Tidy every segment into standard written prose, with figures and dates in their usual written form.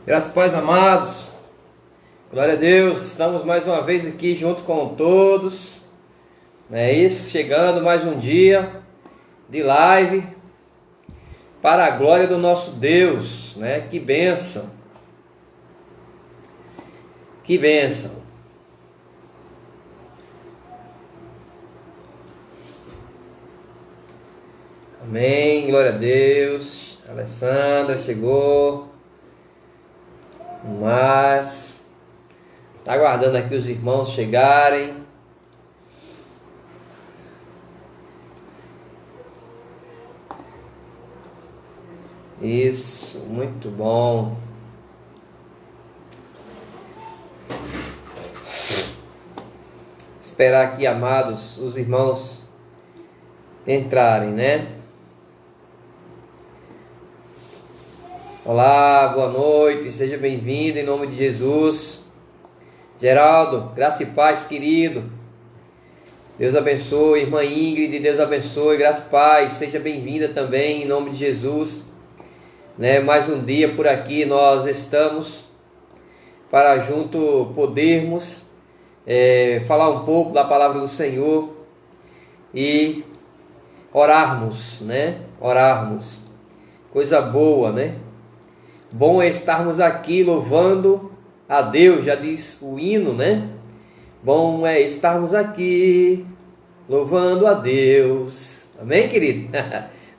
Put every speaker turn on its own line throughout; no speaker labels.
Graças e paz, amados. Glória a Deus. Estamos mais uma vez aqui junto com todos. Não é isso? Chegando mais um dia de live para a glória do nosso Deus, né? Que bênção. Que bênção. Amém. Glória a Deus. A Alessandra chegou. Mas tá aguardando aqui os irmãos chegarem. Isso, muito bom. Esperar aqui, amados, os irmãos entrarem, né? Olá, boa noite, seja bem-vindo em nome de Jesus. Geraldo, graça e paz, querido. Deus abençoe, irmã Ingrid, Deus abençoe, graça e paz, seja bem-vinda também em nome de Jesus. Né? Mais um dia por aqui nós estamos para junto podermos falar um pouco da palavra do Senhor e orarmos, né? Orarmos, coisa boa, né? Bom é estarmos aqui louvando a Deus, já diz o hino, né? Bom é estarmos aqui louvando a Deus. Amém, querido?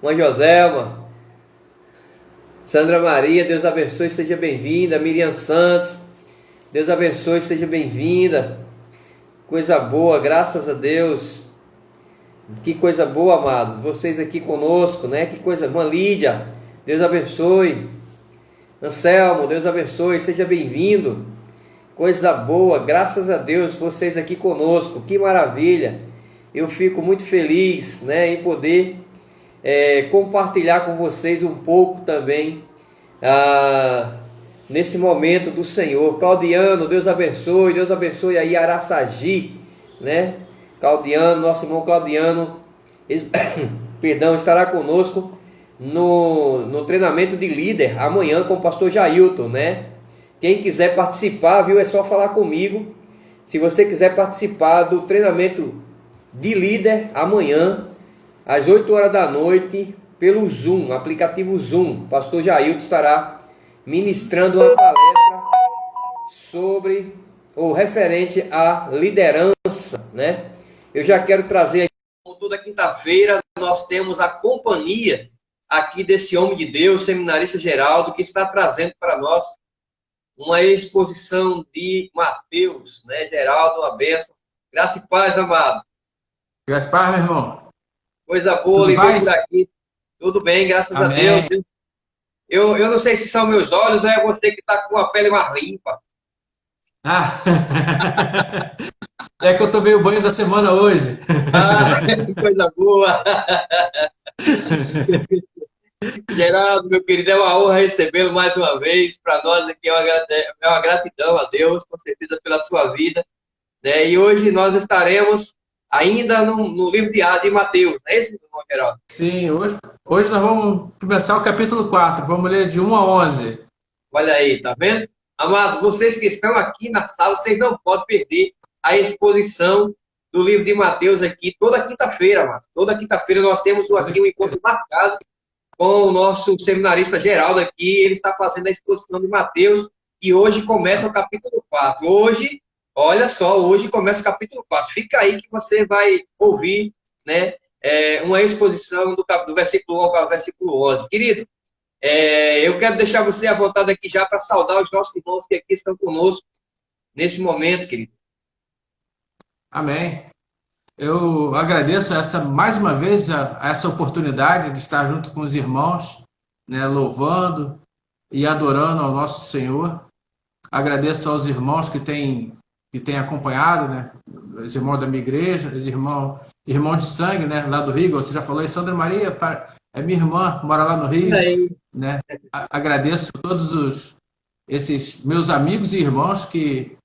Irmã Joselma, Sandra Maria, Deus abençoe, seja bem-vinda. Miriam Santos, Deus abençoe, seja bem-vinda. Coisa boa, graças a Deus. Que coisa boa, amados, vocês aqui conosco, né? Que coisa, irmã Lídia, Deus abençoe. Anselmo, Deus abençoe, seja bem-vindo. Coisa boa, graças a Deus, vocês aqui conosco, que maravilha. Eu fico muito feliz, né, em poder compartilhar com vocês um pouco também nesse momento do Senhor. Claudiano, Deus abençoe aí Araçagi, né? Claudiano, nosso irmão Claudiano, perdão, estará conosco no treinamento de líder amanhã com o pastor Jailton, né? Quem quiser participar, viu, é só falar comigo. Se você quiser participar do treinamento de líder amanhã às 8 horas da noite pelo Zoom, aplicativo Zoom, pastor Jailton estará ministrando uma palestra sobre ou referente à liderança, né? Eu já quero trazer aqui, como toda quinta-feira, nós temos a companhia aqui desse homem de Deus, seminarista Geraldo, que está trazendo para nós uma exposição de Mateus, né? Geraldo, uma bênção. Graça e paz, amado.
Graças a paz, meu irmão.
Coisa boa,
Tudo
lhe ver por
bem?
aqui. Tudo bem, graças a Deus.
Amém.
Eu não sei se são meus olhos ou é você que está com a pele mais limpa.
Ah, é que eu tomei o banho da semana hoje.
Ah, que coisa boa. Geraldo, meu querido, é uma honra recebê-lo mais uma vez. Para nós aqui é uma gratidão a Deus, com certeza, pela sua vida. Né? E hoje nós estaremos ainda no livro de Mateus. É esse, irmão Geraldo?
Sim, hoje nós vamos começar o capítulo 4. Vamos ler de 1 a 11.
Olha aí, tá vendo? Amados, vocês que estão aqui na sala, vocês não podem perder a exposição do livro de Mateus aqui toda quinta-feira, amados. Toda quinta-feira nós temos aqui um encontro marcado com o nosso seminarista Geraldo aqui. Ele está fazendo a exposição de Mateus e hoje começa o capítulo 4. Hoje, olha só, hoje começa o capítulo 4. Fica aí que você vai ouvir, né, uma exposição do versículo 1 ao versículo 11. Querido, eu quero deixar você à vontade aqui já para saudar os nossos irmãos que aqui estão conosco nesse momento, querido.
Amém. Eu agradeço mais uma vez essa oportunidade de estar junto com os irmãos, né, louvando e adorando ao nosso Senhor. Agradeço aos irmãos que têm acompanhado, né, os irmãos da minha igreja, os irmão de sangue, né, lá do Rio. Você já falou aí, Sandra Maria, é minha irmã, mora lá no Rio,
Aí,
né? Agradeço a todos esses meus amigos e irmãos que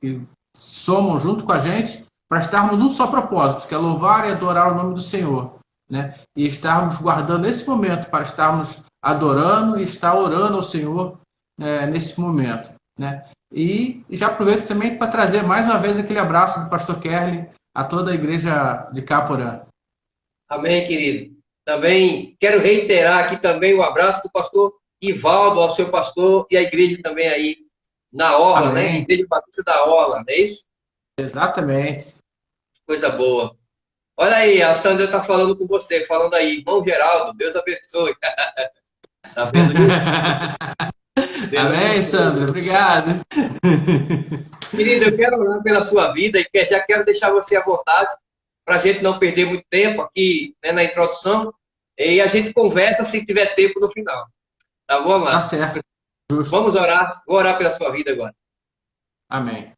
somam junto com a gente para estarmos num só propósito, que é louvar e adorar o nome do Senhor, né? E estarmos guardando esse momento para estarmos adorando e estar orando ao Senhor nesse momento, né? E já aproveito também para trazer mais uma vez aquele abraço do pastor Kerley a toda a igreja de Caporã.
Amém, querido. Também quero reiterar aqui também o abraço do pastor Ivaldo, ao seu pastor e a igreja também aí na Orla, né?
Amém.
Igreja Batista da Orla, não é isso?
Exatamente.
Coisa boa. Olha aí, a Sandra está falando com você, falando aí, irmão Geraldo, Deus abençoe. Tá vendo isso? Deus
Amém,
abençoe.
Sandra. Obrigado.
Querido, eu quero orar pela sua vida e já quero deixar você à vontade para a gente não perder muito tempo aqui, né, na introdução e a gente conversa se tiver tempo no final. Tá bom,
Tá
amado?
certo. Justo.
Vamos orar. Vou orar pela sua vida agora.
Amém.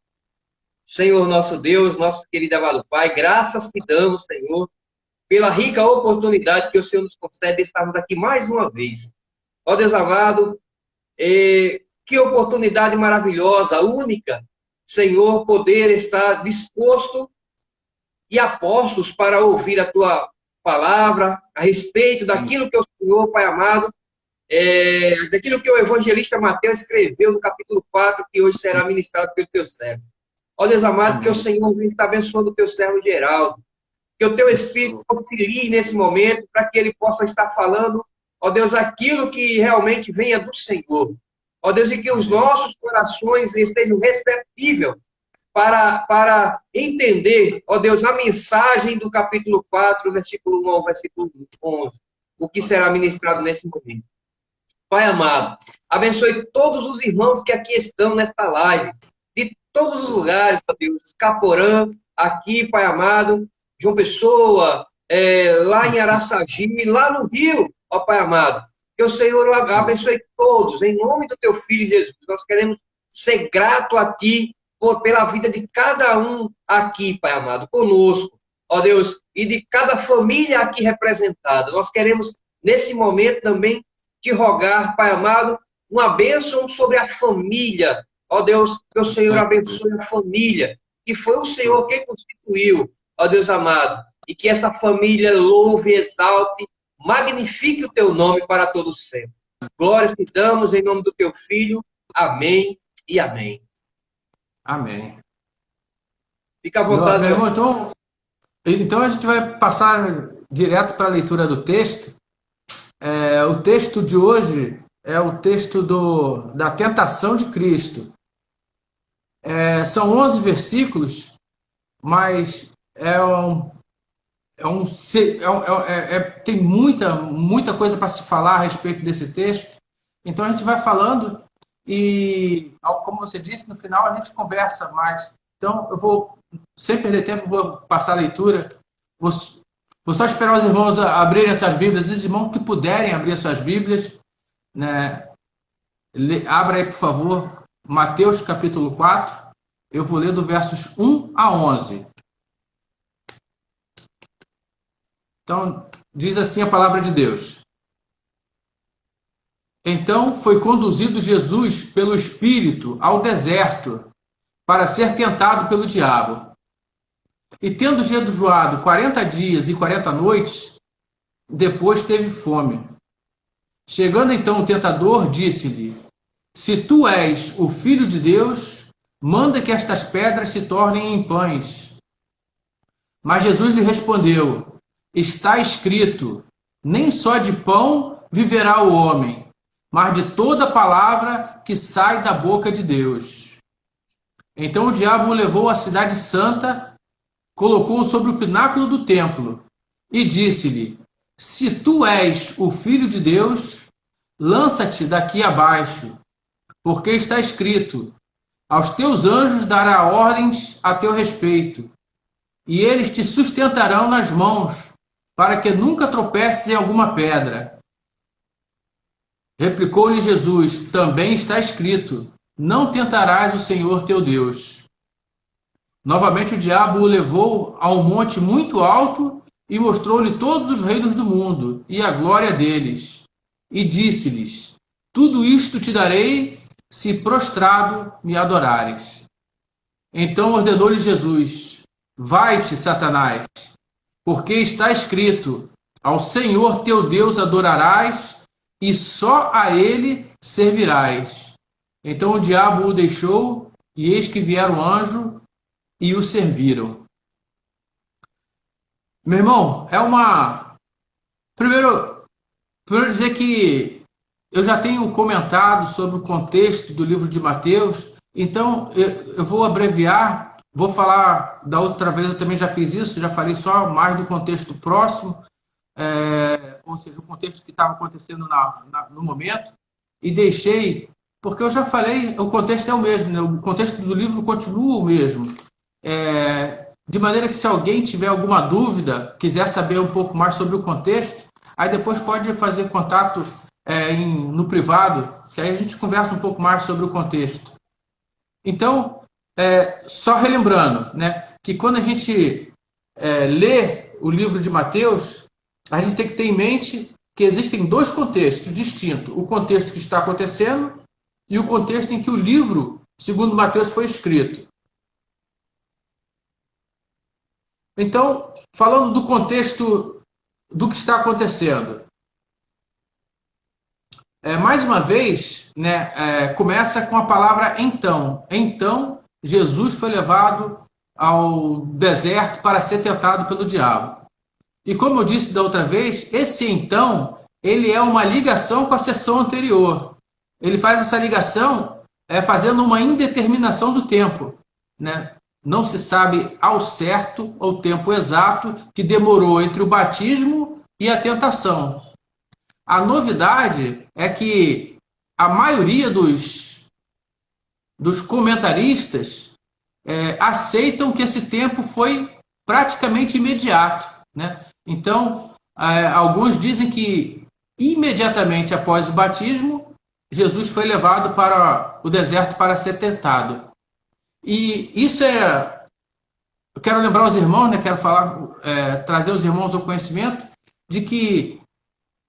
Senhor nosso Deus, nosso querido amado Pai, graças te damos, Senhor, pela rica oportunidade que o Senhor nos concede de estarmos aqui mais uma vez. Ó Deus amado, que oportunidade maravilhosa, única, Senhor, poder estar disposto e apostos para ouvir a tua palavra a respeito daquilo que o Senhor, Pai amado, daquilo que o evangelista Mateus escreveu no capítulo 4, que hoje será ministrado pelo teu servo. Ó Deus amado, que o Senhor venha estar abençoando o teu servo Geraldo, que o teu Espírito auxilie nesse momento para que ele possa estar falando, ó Deus, aquilo que realmente venha do Senhor. Ó Deus, e que os nossos corações estejam receptíveis para entender, ó Deus, a mensagem do capítulo 4, versículo 1 ao versículo 11, o que será ministrado nesse momento. Pai amado, abençoe todos os irmãos que aqui estão nesta live, de todos os lugares, ó Deus, Caporã, aqui, Pai amado, João Pessoa, lá em Araçagi, lá no Rio, ó Pai amado. Que o Senhor abençoe todos, em nome do teu Filho Jesus. Nós queremos ser grato a Ti pela vida de cada um aqui, Pai amado, conosco, ó Deus, e de cada família aqui representada. Nós queremos, nesse momento também, te rogar, Pai amado, uma bênção sobre a família. Ó Deus, que o Senhor abençoe a família, que foi o Senhor quem constituiu, ó Deus amado, e que essa família louve, exalte, magnifique o teu nome para todos sempre. Glórias te damos em nome do teu Filho. Amém e amém.
Amém.
Fica à vontade.
Meu irmão, então a gente vai passar direto para a leitura do texto. O texto de hoje é o texto da tentação de Cristo. São 11 versículos, mas tem muita coisa para se falar a respeito desse texto. Então a gente vai falando e, como você disse, no final a gente conversa mais. Então eu vou, sem perder tempo, vou passar a leitura. Vou só esperar os irmãos abrirem essas Bíblias, os irmãos que puderem abrir suas Bíblias, né? Abra aí, por favor, Mateus capítulo 4. Eu vou ler do versos 1 a 11. Então, diz assim a palavra de Deus. Então foi conduzido Jesus pelo Espírito ao deserto para ser tentado pelo diabo. E tendo jejuado 40 dias e 40 noites, depois teve fome. Chegando então o tentador, disse-lhe: Se tu és o Filho de Deus, manda que estas pedras se tornem em pães. Mas Jesus lhe respondeu: Está escrito, nem só de pão viverá o homem, mas de toda palavra que sai da boca de Deus. Então o diabo o levou à cidade santa, colocou-o sobre o pináculo do templo e disse-lhe: Se tu és o Filho de Deus, lança-te daqui abaixo, porque está escrito: Aos teus anjos dará ordens a teu respeito, e eles te sustentarão nas mãos, para que nunca tropeces em alguma pedra. Replicou-lhe Jesus: Também está escrito: Não tentarás o Senhor teu Deus. Novamente o diabo o levou a um monte muito alto e mostrou-lhe todos os reinos do mundo e a glória deles. E disse-lhes: Tudo isto te darei, se prostrado me adorares. Então ordenou-lhe Jesus: Vai-te, Satanás, porque está escrito: Ao Senhor teu Deus adorarás e só a ele servirás. Então o diabo o deixou, e eis que vieram o anjo e o serviram. Meu irmão, Primeiro, dizer que eu já tenho comentado sobre o contexto do livro de Mateus, então eu vou abreviar, vou falar da outra vez, eu também já fiz isso, já falei só mais do contexto próximo, ou seja, o contexto que estava acontecendo no momento, e deixei, porque eu já falei, o contexto é o mesmo, né? O contexto do livro continua o mesmo. De maneira que se alguém tiver alguma dúvida, quiser saber um pouco mais sobre o contexto, aí depois pode fazer contato no privado, que aí a gente conversa um pouco mais sobre o contexto. Então, só relembrando, né, que quando a gente lê o livro de Mateus, a gente tem que ter em mente que existem dois contextos distintos. O contexto que está acontecendo e o contexto em que o livro, segundo Mateus, foi escrito. Então, falando do contexto do que está acontecendo, mais uma vez, né, começa com a palavra então. Então, Jesus foi levado ao deserto para ser tentado pelo diabo. E como eu disse da outra vez, esse então, ele é uma ligação com a sessão anterior. Ele faz essa ligação fazendo uma indeterminação do tempo, né? Não se sabe ao certo o tempo exato que demorou entre o batismo e a tentação. A novidade é que a maioria dos comentaristas aceitam que esse tempo foi praticamente imediato, né? Então, alguns dizem que imediatamente após o batismo, Jesus foi levado para o deserto para ser tentado. E isso eu quero lembrar os irmãos, né? Quero trazer os irmãos ao conhecimento de que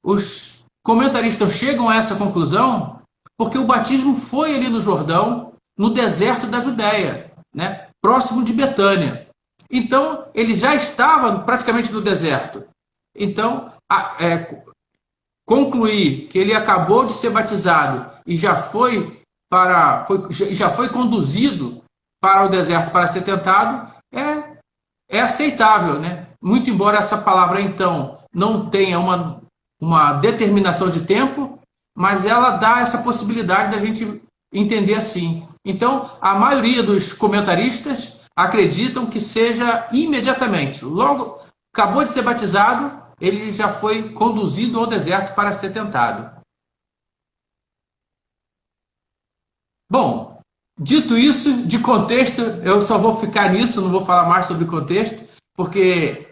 os comentaristas chegam a essa conclusão porque o batismo foi ali no Jordão, no deserto da Judéia, né? Próximo de Betânia. Então, ele já estava praticamente no deserto. Então, concluir que ele acabou de ser batizado e já foi conduzido para o deserto para ser tentado é aceitável, né? Muito embora essa palavra então não tenha uma determinação de tempo, mas ela dá essa possibilidade da gente entender assim. Então, a maioria dos comentaristas acreditam que seja imediatamente. Logo, acabou de ser batizado, ele já foi conduzido ao deserto para ser tentado. Bom, dito isso, de contexto, eu só vou ficar nisso, não vou falar mais sobre contexto, porque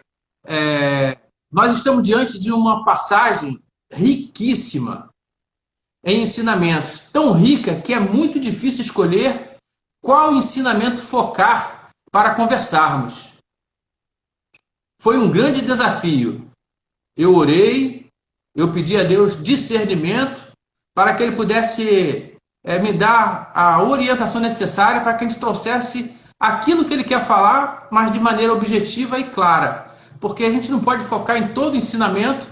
nós estamos diante de uma passagem riquíssima em ensinamentos, tão rica que é muito difícil escolher qual ensinamento focar para conversarmos. Foi um grande desafio. Eu orei, eu pedi a Deus discernimento para que Ele pudesse me dar a orientação necessária para que a gente trouxesse aquilo que Ele quer falar, mas de maneira objetiva e clara. Porque a gente não pode focar em todo ensinamento,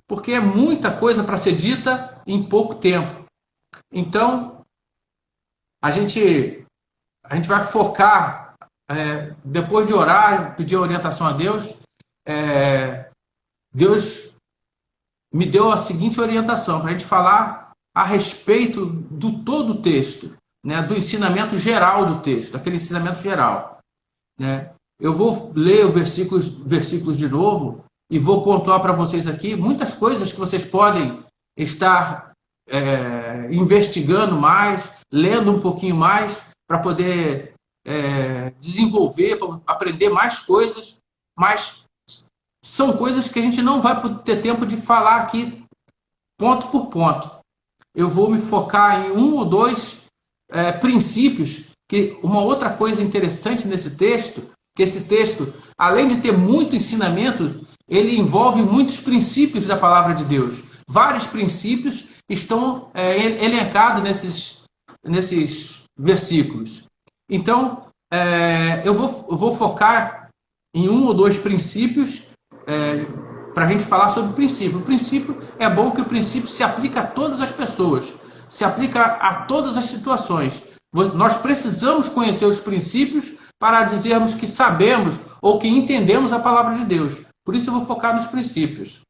porque é muita coisa para ser dita em pouco tempo. Então, a gente vai focar, depois de orar, pedir orientação a Deus, Deus me deu a seguinte orientação, para a gente falar a respeito do todo o texto, né, do ensinamento geral do texto, aquele ensinamento geral. Né? Eu vou ler os versículos de novo e vou pontuar para vocês aqui muitas coisas que vocês podem estar investigando mais, lendo um pouquinho mais, para poder desenvolver, para aprender mais coisas, mas são coisas que a gente não vai ter tempo de falar aqui ponto por ponto. Eu vou me focar em um ou dois princípios, que uma outra coisa interessante nesse texto, que esse texto, além de ter muito ensinamento, ele envolve muitos princípios da palavra de Deus. Vários princípios estão elencados nesses versículos. Então, eu vou focar em um ou dois princípios para a gente falar sobre o princípio. O princípio é bom que o princípio se aplica a todas as pessoas. se aplica a todas as situações. Nós precisamos conhecer os princípios para dizermos que sabemos ou que entendemos a palavra de Deus. Por isso eu vou focar nos princípios.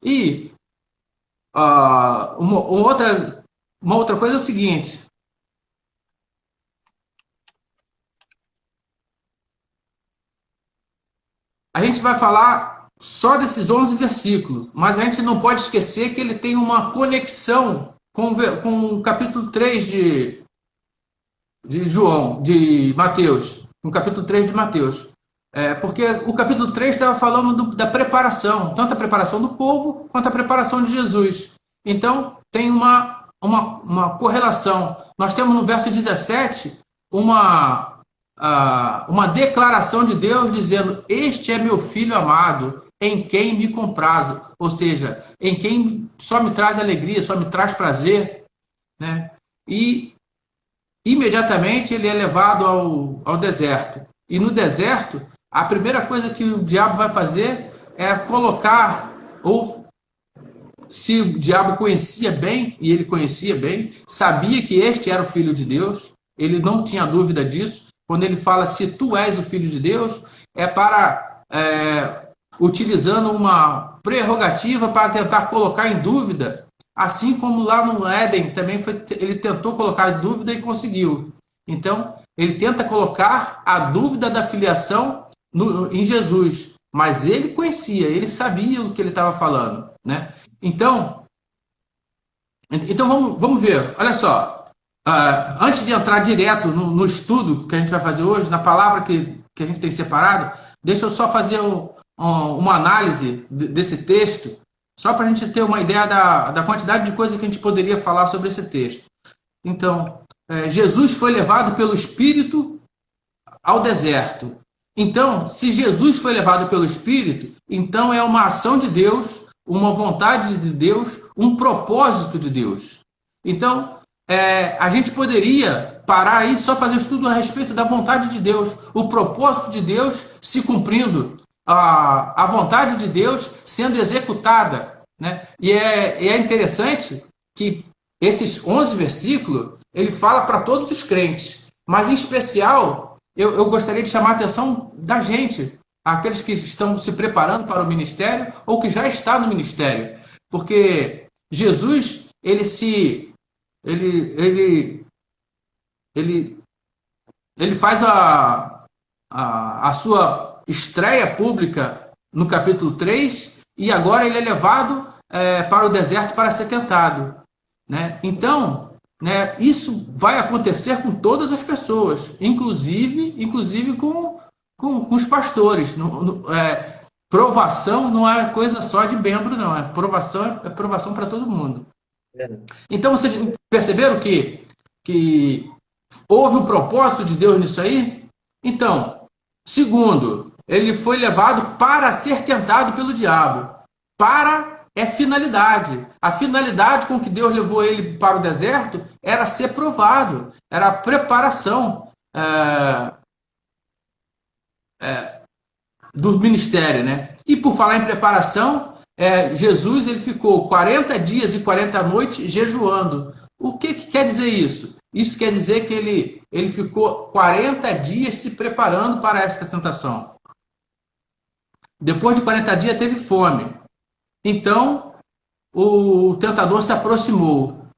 E uma outra coisa é o seguinte. A gente vai falar só desses 11 versículos, mas a gente não pode esquecer que ele tem uma conexão com o capítulo 3 de Mateus. No capítulo 3 de Mateus. Porque o capítulo 3 estava falando da preparação, tanto a preparação do povo quanto a preparação de Jesus. Então, tem uma correlação. Nós temos no verso 17 uma declaração de Deus dizendo: este é meu filho amado, em quem me comprazo. Ou seja, em quem só me traz alegria, só me traz prazer. Né? E imediatamente ele é levado ao deserto. E no deserto, a primeira coisa que o diabo vai fazer é colocar, ou se o diabo conhecia bem, e ele conhecia bem, sabia que este era o Filho de Deus, ele não tinha dúvida disso. Quando ele fala se tu és o Filho de Deus, utilizando uma prerrogativa para tentar colocar em dúvida, assim como lá no Éden também ele tentou colocar em dúvida e conseguiu. Então, ele tenta colocar a dúvida da filiação em Jesus, mas ele conhecia, ele sabia o que ele estava falando, né? Então vamos ver, olha só, antes de entrar direto no estudo que a gente vai fazer hoje, na palavra que a gente tem separado, deixa eu só fazer uma análise desse texto, só para a gente ter uma ideia da quantidade de coisas que a gente poderia falar sobre esse texto. Então, Jesus foi levado pelo Espírito ao deserto. Então, se Jesus foi levado pelo Espírito, então é uma ação de Deus, uma vontade de Deus, um propósito de Deus. Então, a gente poderia parar aí e só fazer estudo a respeito da vontade de Deus, o propósito de Deus se cumprindo, a vontade de Deus sendo executada, né? E é interessante que esses 11 versículos, ele fala para todos os crentes, mas em especial, eu gostaria de chamar a atenção da gente, aqueles que estão se preparando para o ministério ou que já está no ministério, porque Jesus, ele faz a sua estreia pública no capítulo 3 e agora ele é levado para o deserto para ser tentado, né? Então, né, isso vai acontecer com todas as pessoas, inclusive com os pastores. Provação não é coisa só de membro, não. Provação é provação para todo mundo. Então, vocês perceberam que houve um propósito de Deus nisso aí? Então, segundo, ele foi levado para ser tentado pelo diabo. É finalidade. A finalidade com que Deus levou ele para o deserto era ser provado, era a preparação do ministério, né? E por falar em preparação, Jesus ele ficou 40 dias e 40 noites jejuando. O que quer dizer isso? Isso quer dizer que ele ficou 40 dias se preparando para esta tentação. Depois de 40 dias teve fome. Então, o tentador se aproximou.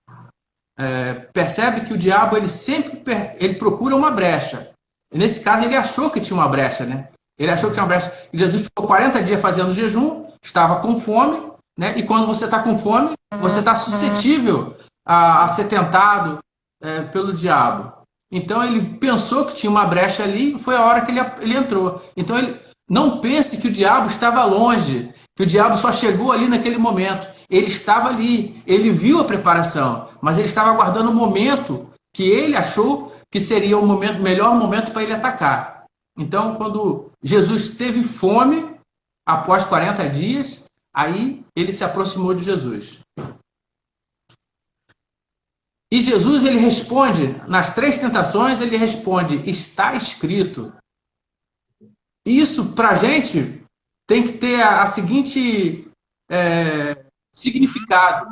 Percebe que o diabo ele procura uma brecha. E nesse caso, ele achou que tinha uma brecha, né? Ele achou que tinha uma brecha. E Jesus ficou 40 dias fazendo jejum, estava com fome, né? E quando você está com fome, você está suscetível a ser tentado pelo diabo. Então, ele pensou que tinha uma brecha ali, foi a hora que ele entrou. Então, não pense que o diabo estava longe, que o diabo só chegou ali naquele momento. Ele estava ali, ele viu a preparação, mas ele estava aguardando o momento que ele achou que seria o melhor momento para ele atacar. Então, quando Jesus teve fome, após 40 dias, aí ele se aproximou de Jesus. E Jesus, ele responde, nas 3 tentações, ele responde: está escrito. Isso, para a gente, tem que ter a seguinte significado.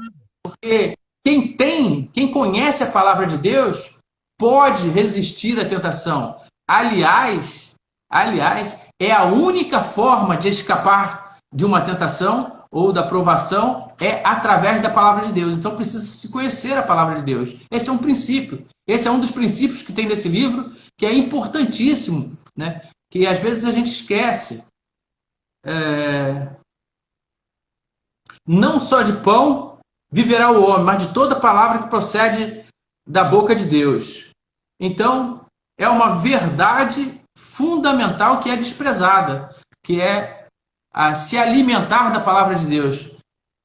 quem conhece a palavra de Deus pode resistir à tentação. Aliás, é a única forma de escapar de uma tentação ou da provação é através da palavra de Deus. Então precisa se conhecer a palavra de Deus. Esse é um princípio. Esse é um dos princípios que tem nesse livro, que é importantíssimo, né? Que às vezes a gente esquece. Não só de pão viverá o homem, mas de toda palavra que procede da boca de Deus. Então, é uma verdade fundamental que é desprezada, que é se alimentar da palavra de Deus.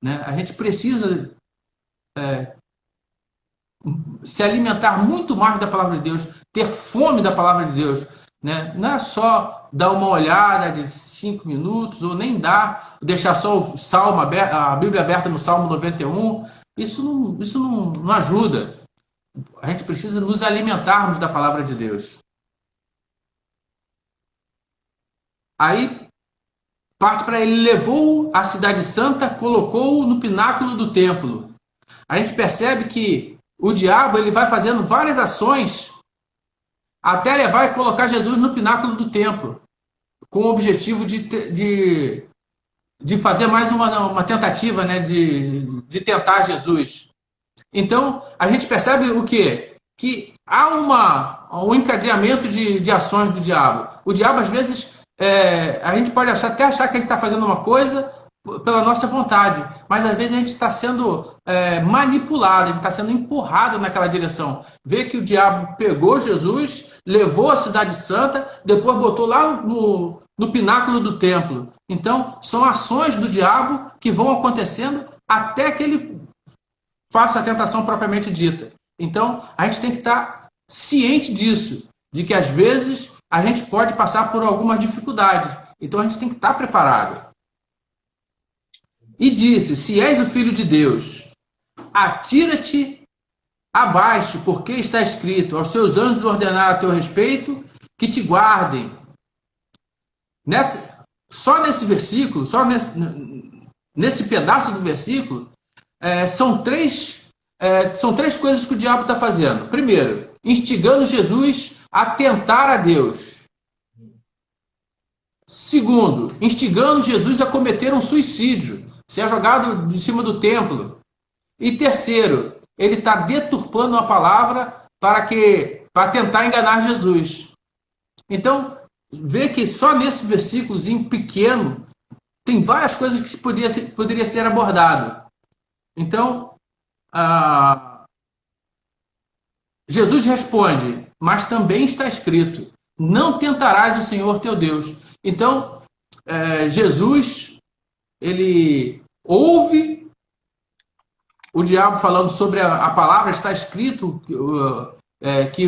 Né? A gente precisa se alimentar muito mais da palavra de Deus, ter fome da palavra de Deus. Né? Não é só dar uma olhada de 5 minutos, ou nem deixar só o Salmo aberto, a Bíblia aberta no Salmo 91. Isso não ajuda. A gente precisa nos alimentarmos da palavra de Deus. Aí parte para ele, levou a cidade santa, colocou-o no pináculo do templo. A gente percebe que o diabo ele vai fazendo várias ações até levar e colocar Jesus no pináculo do templo, com o objetivo de fazer mais uma tentativa, né, de tentar Jesus. Então, a gente percebe o quê? Que há um encadeamento de ações do diabo. O diabo, às vezes, a gente pode até achar que a gente está fazendo uma coisa pela nossa vontade, mas às vezes a gente está sendo manipulado, a gente está sendo empurrado naquela direção. Vê que o diabo pegou Jesus, levou a cidade santa, depois botou lá no pináculo do templo. Então, são ações do diabo que vão acontecendo até que ele faça a tentação propriamente dita. Então, a gente tem que estar ciente disso, de que às vezes a gente pode passar por algumas dificuldades. Então, a gente tem que estar preparado. E disse, se és o Filho de Deus, atira-te abaixo, porque está escrito, aos seus anjos ordenar a teu respeito, que te guardem. Só nesse versículo, só nesse pedaço do versículo, são três coisas que o diabo está fazendo. Primeiro, instigando Jesus a tentar a Deus. Segundo, instigando Jesus a cometer um suicídio, ser jogado de cima do templo. E terceiro, ele está deturpando a palavra para tentar enganar Jesus. Então, vê que só nesse versículozinho pequeno tem várias coisas que poderia ser abordado. Então, Jesus responde, mas também está escrito, não tentarás o Senhor teu Deus. Então, Jesus, ele ouve o diabo falando sobre a palavra, está escrito que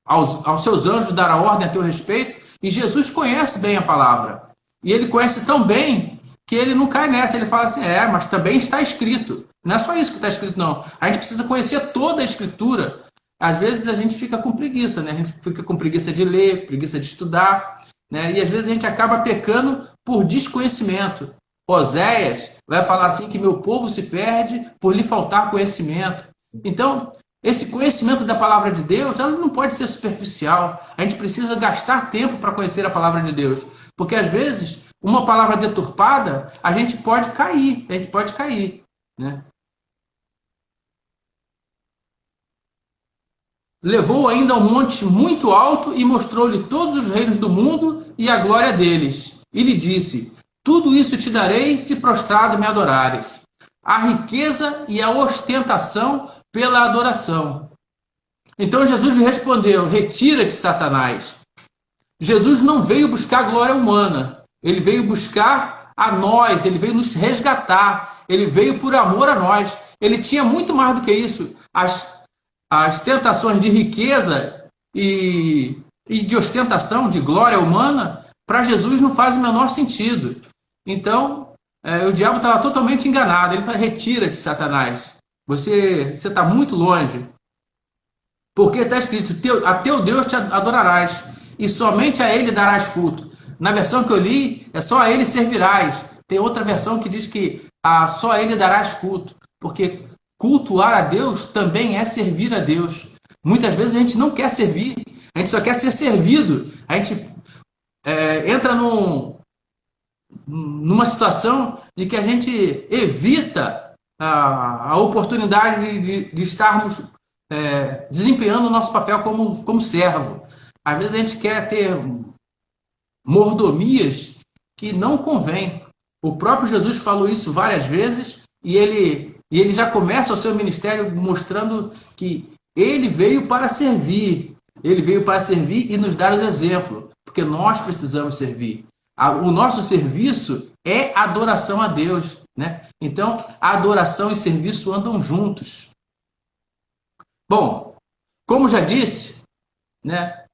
aos seus anjos dará ordem a teu respeito, e Jesus conhece bem a palavra. E ele conhece tão bem que ele não cai nessa, ele fala assim, mas também está escrito. Não é só isso que está escrito, não. A gente precisa conhecer toda a Escritura. Às vezes a gente fica com preguiça, né? A gente fica com preguiça de ler, preguiça de estudar, né? E às vezes a gente acaba pecando por desconhecimento. Oséias vai falar assim que meu povo se perde por lhe faltar conhecimento. Então, esse conhecimento da palavra de Deus, ela não pode ser superficial. A gente precisa gastar tempo para conhecer a palavra de Deus. Porque às vezes, uma palavra deturpada, a gente pode cair, né? Levou ainda a um monte muito alto e mostrou-lhe todos os reinos do mundo e a glória deles. E lhe disse, tudo isso te darei se prostrado me adorares. A riqueza e a ostentação pela adoração. Então Jesus lhe respondeu, retira-te, Satanás. Jesus não veio buscar glória humana. Ele veio buscar a nós, ele veio nos resgatar. Ele veio por amor a nós. Ele tinha muito mais do que isso. As tentações de riqueza e de ostentação, de glória humana, para Jesus não faz o menor sentido. Então, o diabo estava totalmente enganado. Ele falou, retira-te, Satanás. Você está muito longe. Porque está escrito, a teu Deus te adorarás, e somente a ele darás culto. Na versão que eu li, é só a ele servirás. Tem outra versão que diz que só a ele darás culto. Porque cultuar a Deus também é servir a Deus. Muitas vezes a gente não quer servir, a gente só quer ser servido. A gente entra numa situação de que a gente evita a oportunidade de estarmos desempenhando o nosso papel como servo. Às vezes a gente quer ter mordomias que não convém. O próprio Jesus falou isso várias vezes e ele já começa o seu ministério mostrando que ele veio para servir. Ele veio para servir e nos dar o exemplo, porque nós precisamos servir. O nosso serviço é adoração a Deus, né? Então, a adoração e serviço andam juntos. Bom, como já disse, né,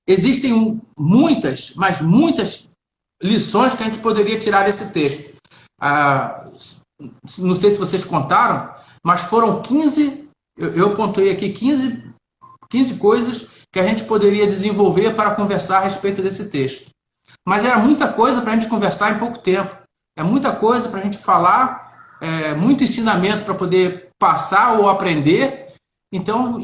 existem muitas, mas muitas lições que a gente poderia tirar desse texto. Não sei se vocês contaram, mas foram 15, eu pontuei aqui 15 coisas que a gente poderia desenvolver para conversar a respeito desse texto. Mas era muita coisa para a gente conversar em pouco tempo. É muita coisa para a gente falar, muito ensinamento para poder passar ou aprender. Então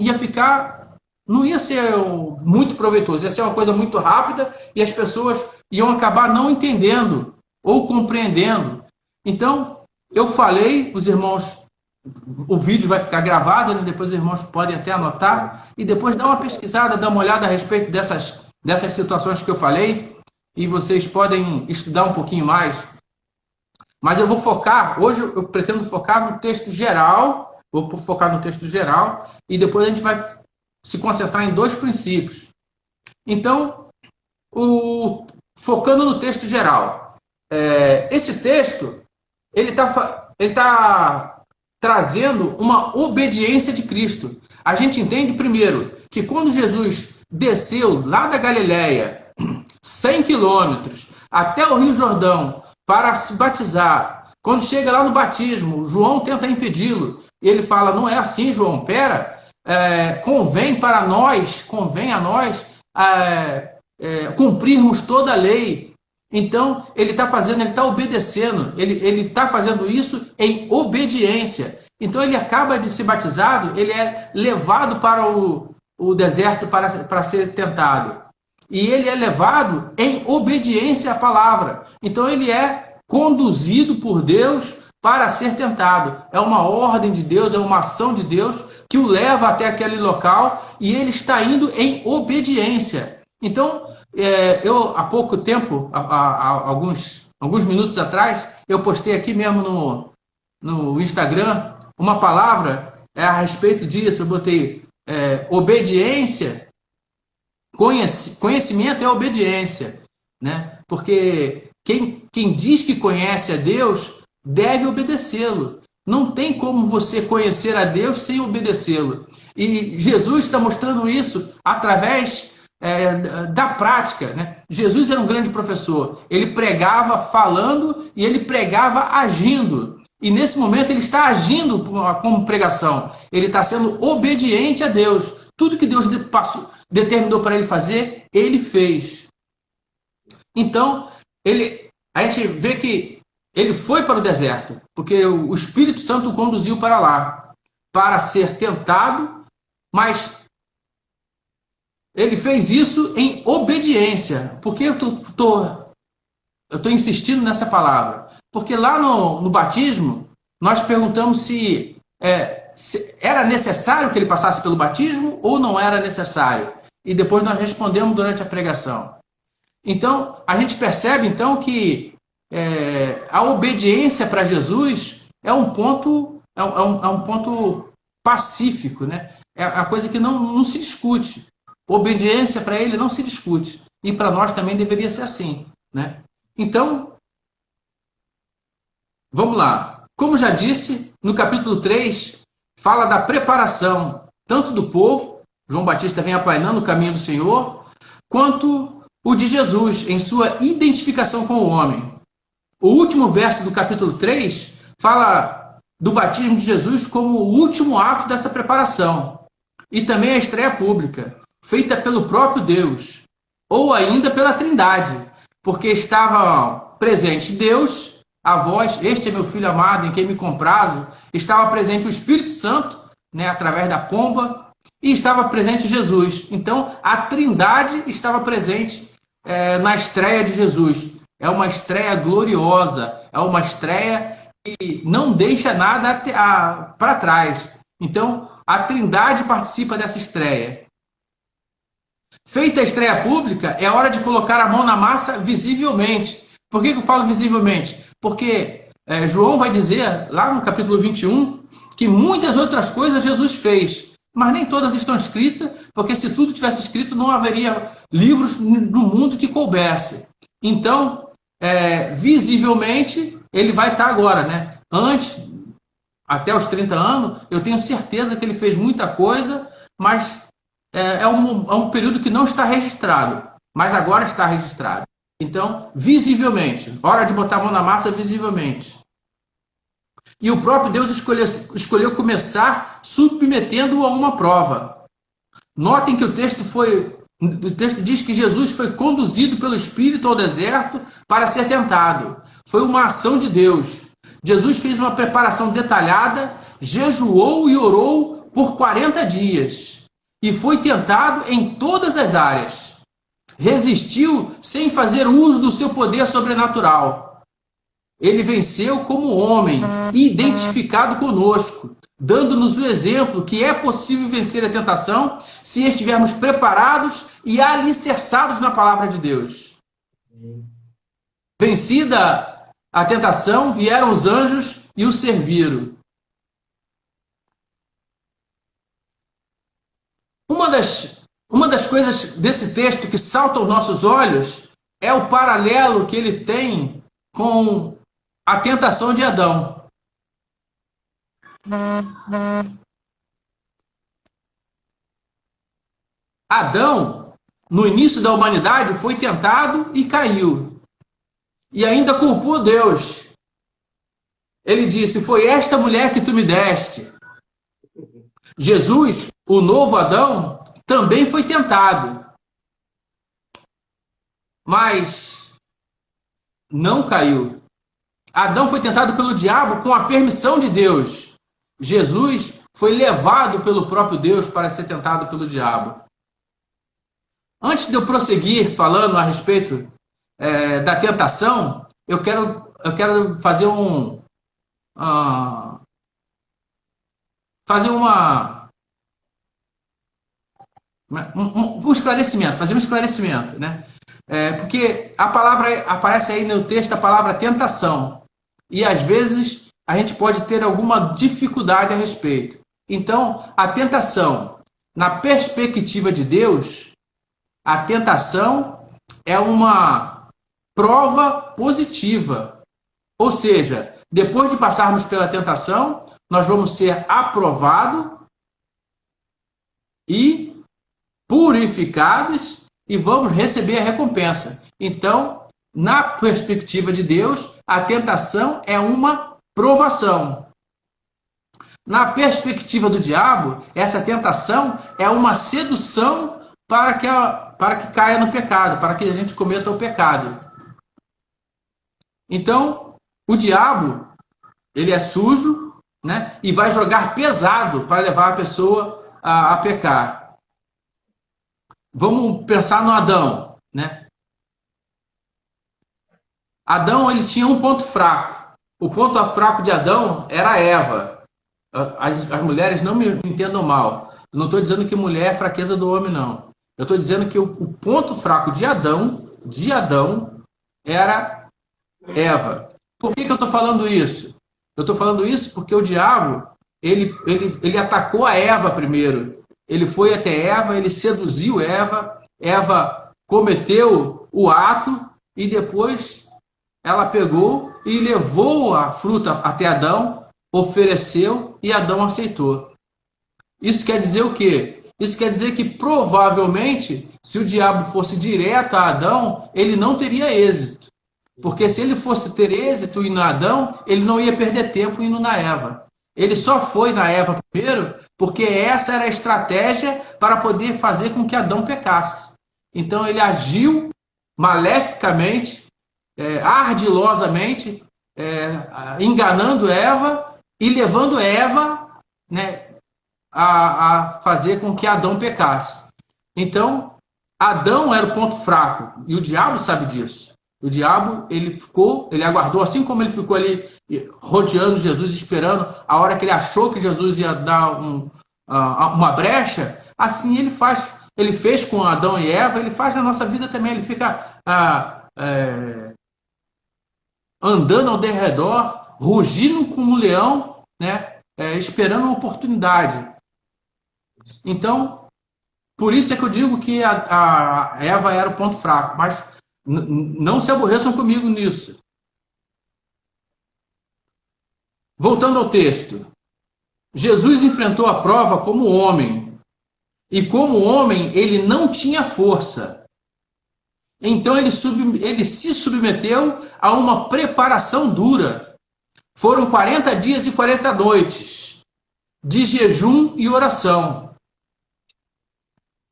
não ia ser muito proveitoso, ia ser uma coisa muito rápida e as pessoas iam acabar não entendendo ou compreendendo. Então, eu falei, os irmãos, o vídeo vai ficar gravado, né? Depois os irmãos podem até anotar e depois dar uma pesquisada, dar uma olhada a respeito dessas situações que eu falei e vocês podem estudar um pouquinho mais. Mas eu vou focar, hoje eu pretendo focar no texto geral, e depois a gente vai se concentrar em 2 princípios. Então, focando no texto geral, esse texto ele está trazendo uma obediência de Cristo. A gente entende primeiro que quando Jesus desceu lá da Galileia, 100 quilômetros, até o Rio Jordão, para se batizar, quando chega lá no batismo, João tenta impedi-lo. Ele fala, não é assim, João, pera, convém a nós cumprirmos toda a lei. Então, ele está obedecendo, ele está fazendo isso em obediência. Então, ele acaba de ser batizado, ele é levado para o deserto para ser tentado. E ele é levado em obediência à palavra. Então, ele é conduzido por Deus para ser tentado. É uma ordem de Deus, é uma ação de Deus que o leva até aquele local e ele está indo em obediência. Então, eu há pouco tempo, alguns minutos atrás, eu postei aqui mesmo no Instagram uma palavra a respeito disso. Eu botei obediência, conhecimento é obediência, né? Porque quem diz que conhece a Deus deve obedecê-lo. Não tem como você conhecer a Deus sem obedecê-lo. E Jesus está mostrando isso através da prática, né? Jesus era um grande professor. Ele pregava falando e ele pregava agindo. E nesse momento ele está agindo como pregação. Ele está sendo obediente a Deus. Tudo que Deus determinou para ele fazer, ele fez. Então, a gente vê que ele foi para o deserto, porque o Espírito Santo o conduziu para lá, para ser tentado, mas ele fez isso em obediência. Por que eu estou insistindo nessa palavra? Porque lá no batismo, nós perguntamos se era necessário que ele passasse pelo batismo ou não era necessário. E depois nós respondemos durante a pregação. Então, a gente percebe então que a obediência para Jesus é um ponto pacífico, né? É a coisa que não se discute. Obediência para ele não se discute. E para nós também deveria ser assim, né? Então, vamos lá. Como já disse, no capítulo 3, fala da preparação, tanto do povo, João Batista vem aplainando o caminho do Senhor, quanto o de Jesus, em sua identificação com o homem. O último verso do capítulo 3 fala do batismo de Jesus como o último ato dessa preparação. E também a estreia pública, feita pelo próprio Deus, ou ainda pela Trindade, porque estavam presentes Deus, a voz, este é meu filho amado, em quem me comprazo, estava presente o Espírito Santo, né, através da pomba, e estava presente Jesus. Então, a Trindade estava presente na estreia de Jesus. É uma estreia gloriosa, é uma estreia que não deixa nada para trás. Então, a Trindade participa dessa estreia. Feita a estreia pública, é hora de colocar a mão na massa visivelmente. Por que eu falo visivelmente? Porque João vai dizer, lá no capítulo 21, que muitas outras coisas Jesus fez, mas nem todas estão escritas, porque se tudo tivesse escrito, não haveria livros no mundo que coubesse. Então, visivelmente, ele vai estar agora, né? Antes, até os 30 anos, eu tenho certeza que ele fez muita coisa, mas é um período que não está registrado, mas agora está registrado. Então, visivelmente, hora de botar a mão na massa visivelmente. E o próprio Deus escolheu começar submetendo-o a uma prova. Notem que o texto diz que Jesus foi conduzido pelo Espírito ao deserto para ser tentado. Foi uma ação de Deus. Jesus fez uma preparação detalhada, jejuou e orou por 40 dias. E foi tentado em todas as áreas. Resistiu sem fazer uso do seu poder sobrenatural. Ele venceu como homem, identificado conosco, dando-nos o exemplo que é possível vencer a tentação se estivermos preparados e alicerçados na palavra de Deus. Vencida a tentação, vieram os anjos e o serviram. Uma das coisas desse texto que salta aos nossos olhos é o paralelo que ele tem com a tentação de Adão. Adão, no início da humanidade, foi tentado e caiu. E ainda culpou Deus. Ele disse: foi esta mulher que tu me deste. Jesus, o novo Adão, também foi tentado, mas não caiu. Adão foi tentado pelo diabo com a permissão de Deus. Jesus foi levado pelo próprio Deus para ser tentado pelo diabo. Antes de eu prosseguir falando a respeito da tentação, eu quero fazer um esclarecimento, né? Porque a palavra aparece aí no texto, a palavra tentação, e às vezes a gente pode ter alguma dificuldade a respeito. Então, a tentação, na perspectiva de Deus, a tentação é uma prova positiva. Ou seja, depois de passarmos pela tentação, nós vamos ser aprovados e purificados e vamos receber a recompensa. Então, na perspectiva de Deus, a tentação é uma provação. Na perspectiva do diabo, essa tentação é uma sedução para que caia no pecado, para que a gente cometa o pecado. Então, o diabo, ele é sujo, né, e vai jogar pesado para levar a pessoa a pecar. Vamos pensar no Adão, né? Adão, ele tinha um ponto fraco. O ponto fraco de Adão era Eva. As mulheres não me entendam mal. Eu não estou dizendo que mulher é fraqueza do homem, não. Eu estou dizendo que o ponto fraco de Adão era Eva. Por que eu estou falando isso? Eu estou falando isso porque o diabo, ele atacou a Eva primeiro. Ele foi até Eva, ele seduziu Eva, Eva cometeu o ato e depois ela pegou e levou a fruta até Adão, ofereceu e Adão aceitou. Isso quer dizer o quê? Isso quer dizer que provavelmente, se o diabo fosse direto a Adão, ele não teria êxito. Porque se ele fosse ter êxito indo a Adão, ele não ia perder tempo indo na Eva. Ele só foi na Eva primeiro porque essa era a estratégia para poder fazer com que Adão pecasse. Então ele agiu maleficamente, ardilosamente, enganando Eva e levando Eva, né, a fazer com que Adão pecasse. Então, Adão era o ponto fraco, e o diabo sabe disso. O diabo, ele aguardou, assim como ele ficou ali rodeando Jesus, esperando a hora que ele achou que Jesus ia dar uma brecha, assim ele fez com Adão e Eva, ele faz na nossa vida também, ele fica andando ao derredor, rugindo como um leão, né, esperando uma oportunidade. Então, por isso é que eu digo que a Eva era o ponto fraco, mas não se aborreçam comigo nisso. Voltando ao texto, Jesus enfrentou a prova como homem, e como homem ele não tinha força. Então ele se submeteu a uma preparação dura. Foram 40 dias e 40 noites de jejum e oração.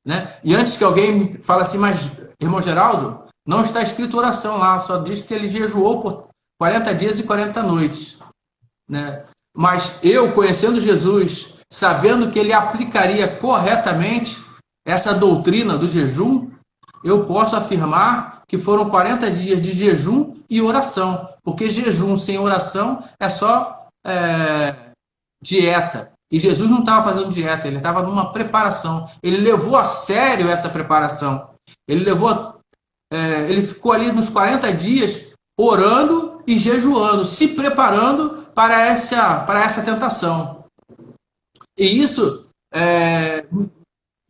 Né? E antes que alguém fale assim, mas irmão Geraldo, não está escrito oração lá, só diz que ele jejuou por 40 dias e 40 noites. Né? Mas eu, conhecendo Jesus, sabendo que ele aplicaria corretamente essa doutrina do jejum, eu posso afirmar que foram 40 dias de jejum e oração, porque jejum sem oração é só dieta. E Jesus não estava fazendo dieta, ele estava numa preparação. Ele levou a sério essa preparação. Ele ficou ali nos 40 dias orando e jejuando, se preparando para essa tentação. E isso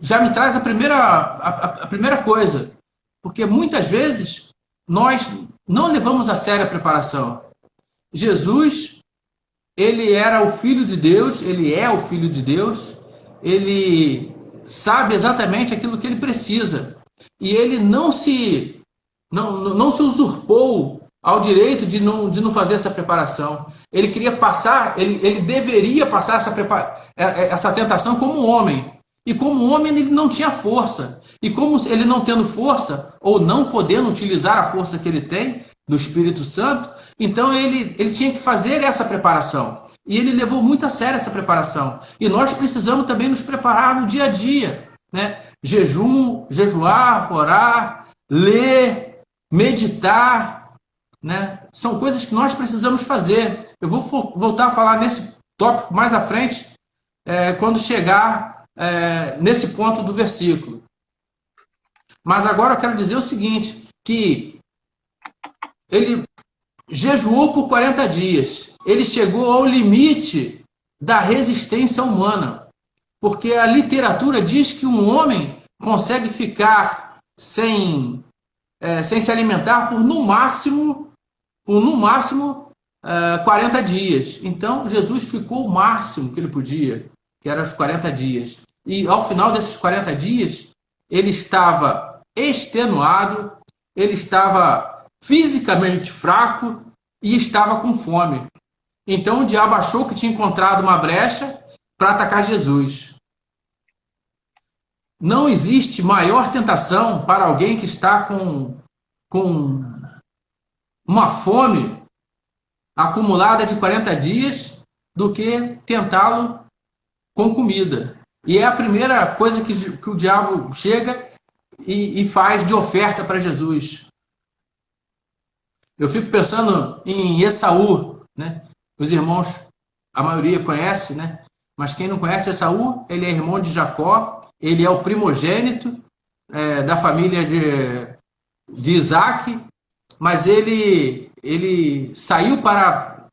já me traz a primeira coisa, porque muitas vezes nós não levamos a sério a preparação. Jesus, ele era o Filho de Deus, ele é o Filho de Deus, ele sabe exatamente aquilo que ele precisa. E ele não se usurpou ao direito de não fazer essa preparação. Ele queria passar, ele deveria passar essa tentação como homem. E como homem ele não tinha força. E como ele não tendo força, ou não podendo utilizar a força que ele tem, do Espírito Santo, então ele tinha que fazer essa preparação. E ele levou muito a sério essa preparação. E nós precisamos também nos preparar no dia a dia. Né? Jejuar, orar, ler, meditar. Né? São coisas que nós precisamos fazer. Eu vou voltar a falar nesse tópico mais à frente, quando chegar nesse ponto do versículo. Mas agora eu quero dizer o seguinte, que ele jejuou por 40 dias. Ele chegou ao limite da resistência humana. Porque a literatura diz que um homem consegue ficar sem se alimentar por no máximo 40 dias. Então, Jesus ficou o máximo que ele podia, que eram os 40 dias. E ao final desses 40 dias, ele estava extenuado, ele estava fisicamente fraco e estava com fome. Então o diabo achou que tinha encontrado uma brecha para atacar Jesus. Não existe maior tentação para alguém que está com uma fome acumulada de 40 dias do que tentá-lo com comida. E é a primeira coisa que o diabo chega e faz de oferta para Jesus. Eu fico pensando em Esaú, né? Os irmãos, a maioria conhece, né? Mas quem não conhece Esaú, ele é irmão de Jacó, ele é o primogênito da família de Isaac, mas ele saiu para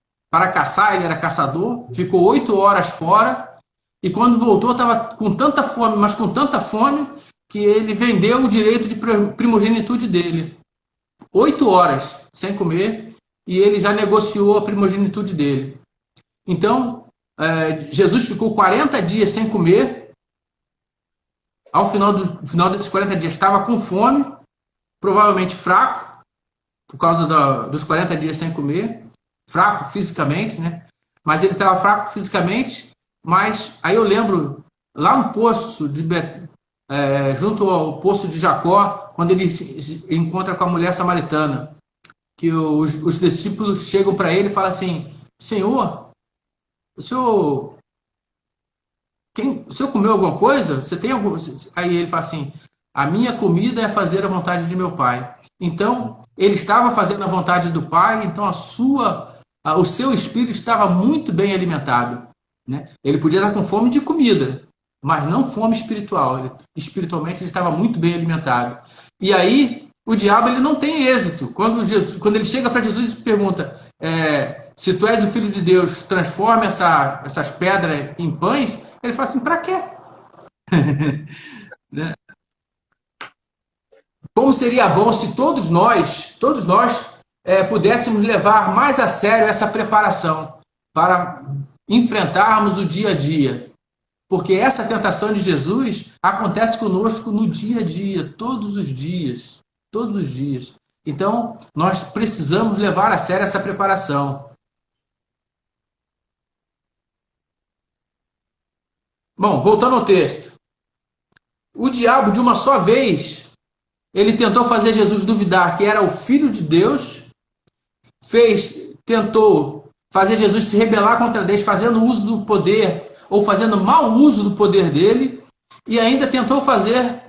caçar, ele era caçador, ficou 8 horas fora, e quando voltou estava com tanta fome, mas com tanta fome, que ele vendeu o direito de primogenitude dele. 8 horas sem comer, e ele já negociou a primogenitude dele. Então, Jesus ficou 40 dias sem comer. Ao final desses 40 dias estava com fome, provavelmente fraco, por causa dos 40 dias sem comer, fraco fisicamente, né? Mas ele estava fraco fisicamente, mas aí eu lembro, lá no poço junto ao poço de Jacó, quando ele se encontra com a mulher samaritana, que os discípulos chegam para ele e falam assim: Senhor, o senhor comeu alguma coisa? Você tem algum? Aí ele fala assim: a minha comida é fazer a vontade de meu pai. Então, ele estava fazendo a vontade do pai, então o seu espírito estava muito bem alimentado, né? Ele podia estar com fome de comida, mas não fome espiritual. Espiritualmente, ele estava muito bem alimentado. E aí, o diabo ele não tem êxito. Quando ele chega para Jesus e pergunta: se tu és o Filho de Deus, transforma essas pedras em pães. Ele fala assim: para quê? Né? Como seria bom se todos nós pudéssemos levar mais a sério essa preparação para enfrentarmos o dia a dia. Porque essa tentação de Jesus acontece conosco no dia a dia, todos os dias. Todos os dias. Então, nós precisamos levar a sério essa preparação. Bom, voltando ao texto. O diabo, de uma só vez, ele tentou fazer Jesus duvidar que era o Filho de Deus, tentou fazer Jesus se rebelar contra Deus, fazendo uso do poder, ou fazendo mau uso do poder dele, e ainda tentou fazer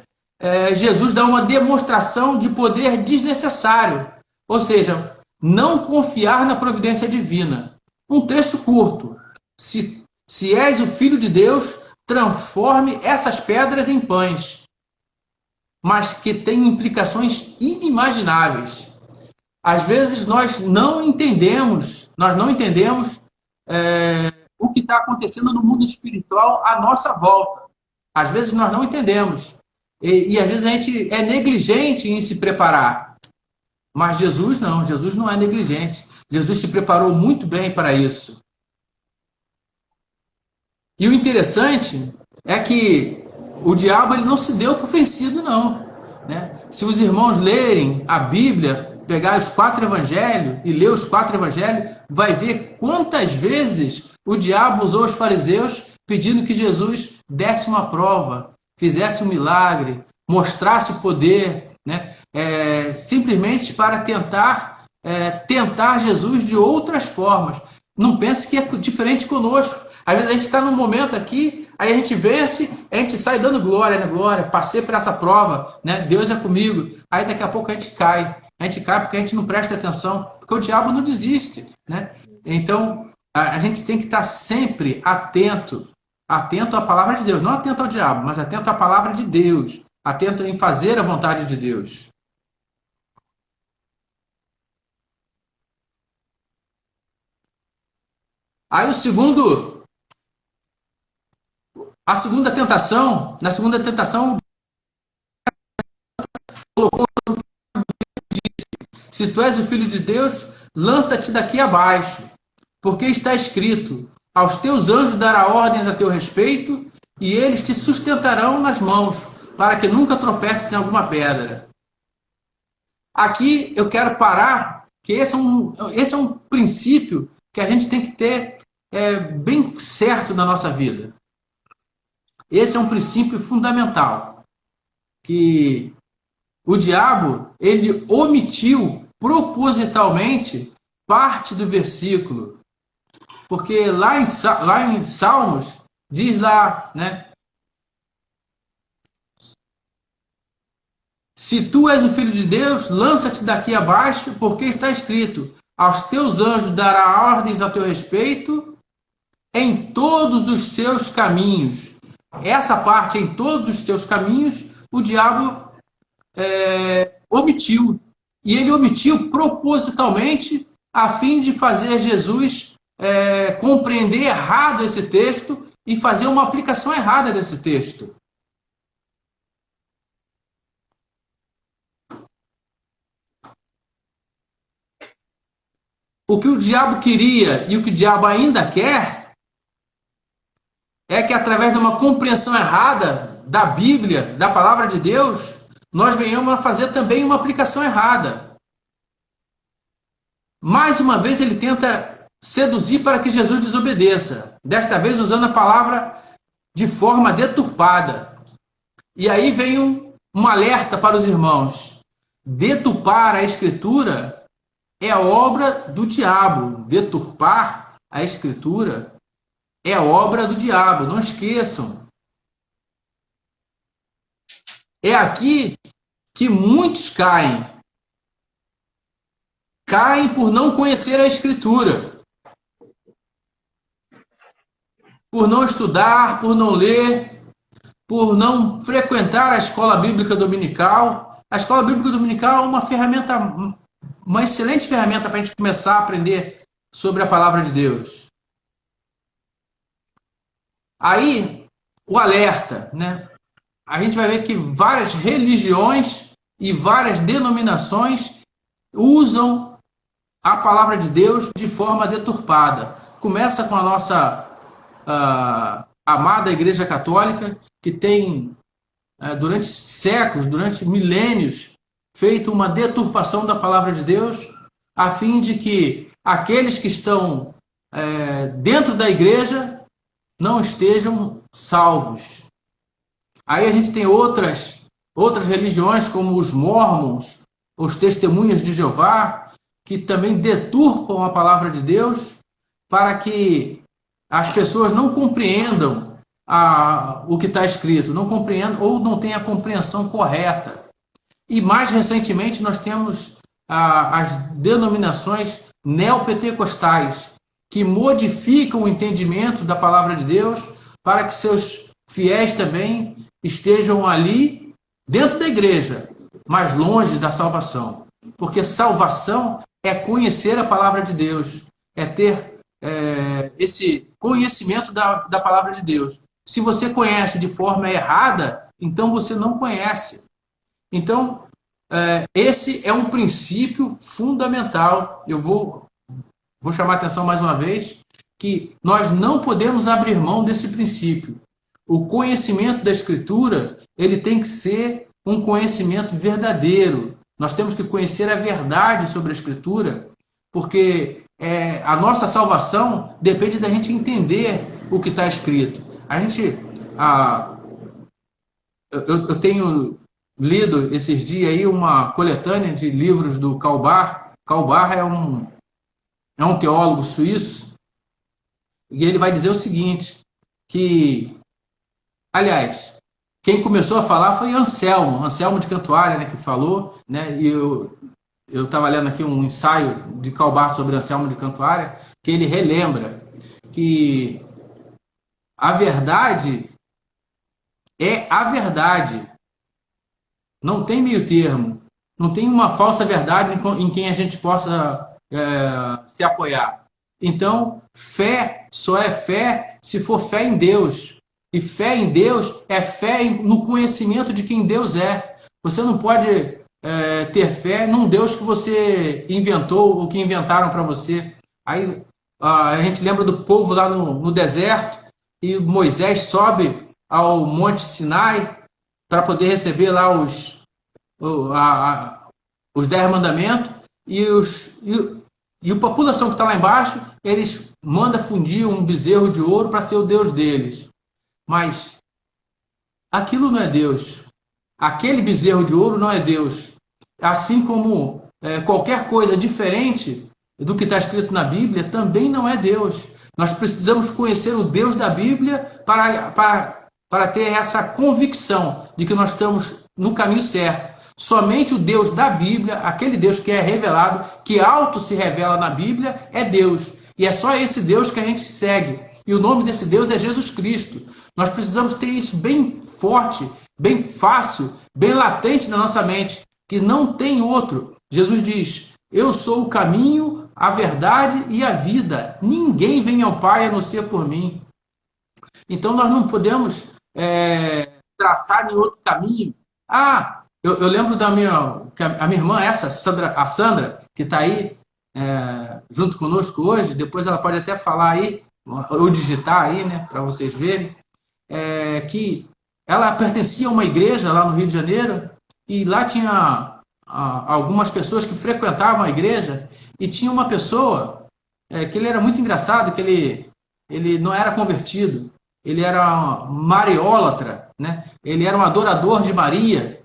Jesus dar uma demonstração de poder desnecessário, ou seja, não confiar na providência divina. Um trecho curto: se és o Filho de Deus, transforme essas pedras em pães, mas que tem implicações inimagináveis. Às vezes nós não entendemos o que está acontecendo no mundo espiritual à nossa volta. Às vezes nós não entendemos. E às vezes a gente é negligente em se preparar. Mas Jesus não é negligente. Jesus se preparou muito bem para isso. E o interessante é que o diabo ele não se deu por vencido, não. Né? Se os irmãos lerem a Bíblia, pegar os 4 evangelhos e ler os 4 evangelhos, vai ver quantas vezes o diabo usou os fariseus pedindo que Jesus desse uma prova, fizesse um milagre, mostrasse poder, né? Simplesmente para tentar Jesus de outras formas. Não pense que é diferente conosco. Às vezes a gente está num momento aqui, aí a gente vence, a gente sai dando glória, né? Glória, passei por essa prova, né? Deus é comigo. Aí daqui a pouco a gente cai. A gente cai porque a gente não presta atenção, porque o diabo não desiste, né? Então, a gente tem que estar sempre atento à palavra de Deus, não atento ao diabo, mas atento à palavra de Deus, atento em fazer a vontade de Deus. Aí na segunda tentação, colocou: se tu és o Filho de Deus, lança-te daqui abaixo, porque está escrito: aos teus anjos dará ordens a teu respeito, e eles te sustentarão nas mãos, para que nunca tropeces em alguma pedra. Aqui eu quero parar, que esse é um princípio que a gente tem que ter bem certo na nossa vida. Esse é um princípio fundamental, que o diabo ele omitiu propositalmente parte do versículo, porque lá em Salmos diz lá, né? Se tu és o Filho de Deus, lança-te daqui abaixo, porque está escrito: aos teus anjos dará ordens a teu respeito em todos os seus caminhos. Essa parte, em todos os seus caminhos, o diabo omitiu. E ele omitiu propositalmente a fim de fazer Jesus compreender errado esse texto e fazer uma aplicação errada desse texto. O que o diabo queria e o que o diabo ainda quer é que, através de uma compreensão errada da Bíblia, da palavra de Deus, nós venhamos a fazer também uma aplicação errada. Mais uma vez ele tenta seduzir para que Jesus desobedeça, desta vez usando a palavra de forma deturpada. E aí vem um alerta para os irmãos: deturpar a Escritura é obra do diabo. Deturpar a Escritura é obra do diabo, não esqueçam. É aqui que muitos caem. Caem por não conhecer a Escritura, por não estudar, por não ler, por não frequentar a escola bíblica dominical. A escola bíblica dominical é uma ferramenta, uma excelente ferramenta para a gente começar a aprender sobre a palavra de Deus. Aí, o alerta, né? A gente vai ver que várias religiões e várias denominações usam a palavra de Deus de forma deturpada. Começa com a nossa amada Igreja Católica, que tem, durante séculos, durante milênios, feito uma deturpação da palavra de Deus, a fim de que aqueles que estão dentro da igreja não estejam salvos. Aí a gente tem outras religiões, como os mormons, os testemunhas de Jeová, que também deturpam a palavra de Deus para que as pessoas não compreendam o que está escrito, não compreendam ou não tenham a compreensão correta. E mais recentemente nós temos as denominações neopentecostais, que modificam o entendimento da palavra de Deus para que seus fiéis também estejam ali dentro da igreja, mas longe da salvação. Porque salvação é conhecer a palavra de Deus, é ter esse conhecimento da palavra de Deus. Se você conhece de forma errada, então você não conhece. Então, esse é um princípio fundamental. Eu vou chamar a atenção mais uma vez, que nós não podemos abrir mão desse princípio. O conhecimento da Escritura, ele tem que ser um conhecimento verdadeiro. Nós temos que conhecer a verdade sobre a Escritura, porque a nossa salvação depende da gente entender o que está escrito. Eu tenho lido esses dias aí uma coletânea de livros do Karl Barth. Karl Barth é um teólogo suíço, e ele vai dizer o seguinte, que, aliás, quem começou a falar foi Anselmo de Cantuária, né, que falou, né, e eu estava lendo aqui um ensaio de Karl Barth sobre Anselmo de Cantuária, que ele relembra que a verdade é a verdade. Não tem meio termo. Não tem uma falsa verdade em quem a gente possa se apoiar. Então, fé só é fé se for fé em Deus. E fé em Deus é fé no conhecimento de quem Deus é. Você não pode ter fé num Deus que você inventou ou que inventaram para você. Aí a gente lembra do povo lá no deserto, e Moisés sobe ao Monte Sinai para poder receber lá os 10 mandamentos, e a população que está lá embaixo, eles mandam fundir um bezerro de ouro para ser o Deus deles. Mas aquilo não é Deus. Aquele bezerro de ouro não é Deus. Assim como qualquer coisa diferente do que está escrito na Bíblia também não é Deus. Nós precisamos conhecer o Deus da Bíblia para ter essa convicção de que nós estamos no caminho certo. Somente o Deus da Bíblia, aquele Deus que é revelado, que auto se revela na Bíblia, é Deus. E é só esse Deus que a gente segue. E o nome desse Deus é Jesus Cristo. Nós precisamos ter isso bem forte, bem fácil, bem latente na nossa mente, que não tem outro. Jesus diz: eu sou o caminho, a verdade e a vida. Ninguém vem ao Pai a não ser por mim. Então nós não podemos traçar nenhum outro caminho. Eu lembro a minha irmã, a Sandra, que está aí junto conosco hoje. Depois ela pode até falar aí, ou digitar aí, né, para vocês verem, que ela pertencia a uma igreja lá no Rio de Janeiro, e lá tinha algumas pessoas que frequentavam a igreja, e tinha uma pessoa que ele era muito engraçado, que ele não era convertido, ele era mariólatra, né? Ele era um adorador de Maria.